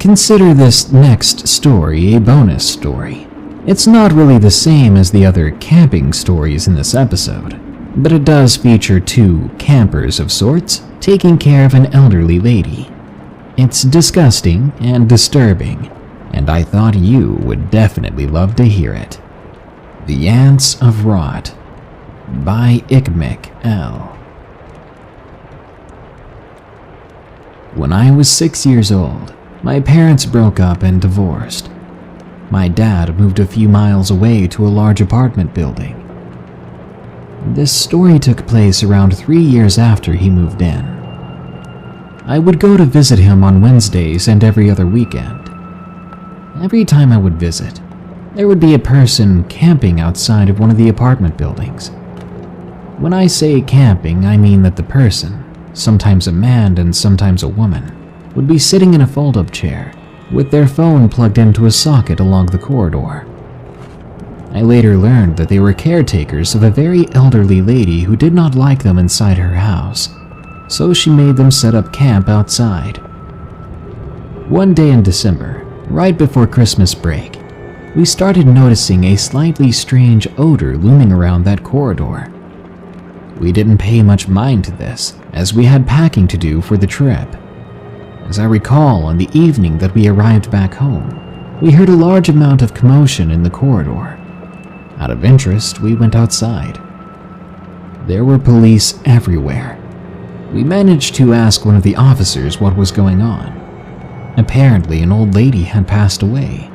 Consider this next story a bonus story. It's not really the same as the other camping stories in this episode, but it does feature two campers of sorts taking care of an elderly lady. It's disgusting and disturbing, and I thought you would definitely love to hear it. The Ants of Rot by Ikmik L. When I was 6 years old, my parents broke up and divorced. My dad moved a few miles away to a large apartment building. This story took place around 3 years after he moved in. I would go to visit him on Wednesdays and every other weekend. Every time I would visit, there would be a person camping outside of one of the apartment buildings. When I say camping, I mean that the person, sometimes a man and sometimes a woman, would be sitting in a fold-up chair with their phone plugged into a socket along the corridor. I later learned that they were caretakers of a very elderly lady who did not like them inside her house, so she made them set up camp outside. One day in December, right before Christmas break, we started noticing a slightly strange odor looming around that corridor. We didn't pay much mind to this, as we had packing to do for the trip. As I recall, on the evening that we arrived back home, we heard a large amount of commotion in the corridor. Out of interest, we went outside. There were police everywhere. We managed to ask one of the officers what was going on. Apparently, an old lady had passed away.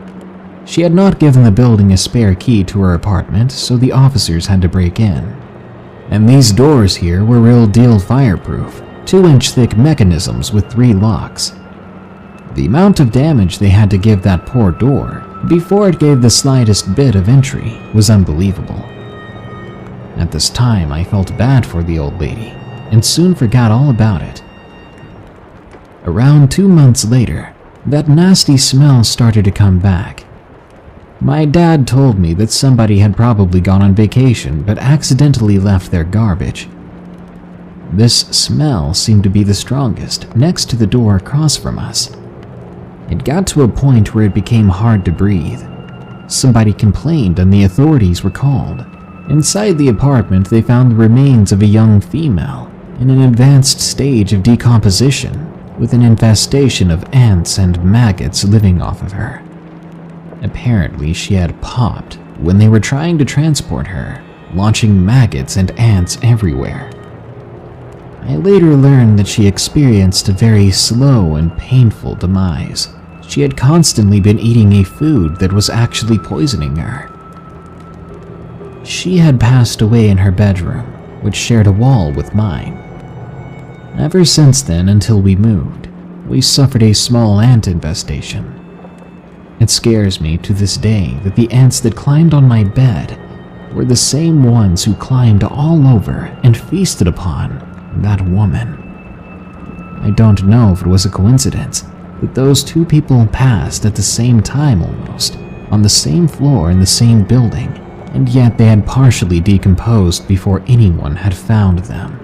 She had not given the building a spare key to her apartment, so the officers had to break in. And these doors here were real deal fireproof, 2-inch thick mechanisms with 3 locks. The amount of damage they had to give that poor door before it gave the slightest bit of entry was unbelievable. At this time, I felt bad for the old lady and soon forgot all about it. Around 2 months later, that nasty smell started to come back. My dad told me that somebody had probably gone on vacation but accidentally left their garbage. This smell seemed to be the strongest next to the door across from us. It got to a point where it became hard to breathe. Somebody complained and the authorities were called. Inside the apartment, they found the remains of a young female in an advanced stage of decomposition, with an infestation of ants and maggots living off of her. Apparently, she had popped when they were trying to transport her, launching maggots and ants everywhere. I later learned that she experienced a very slow and painful demise. She had constantly been eating a food that was actually poisoning her. She had passed away in her bedroom, which shared a wall with mine. Ever since then, until we moved, we suffered a small ant infestation. It scares me to this day that the ants that climbed on my bed were the same ones who climbed all over and feasted upon that woman. I don't know if it was a coincidence that those two people passed at the same time almost, on the same floor in the same building, and yet they had partially decomposed before anyone had found them.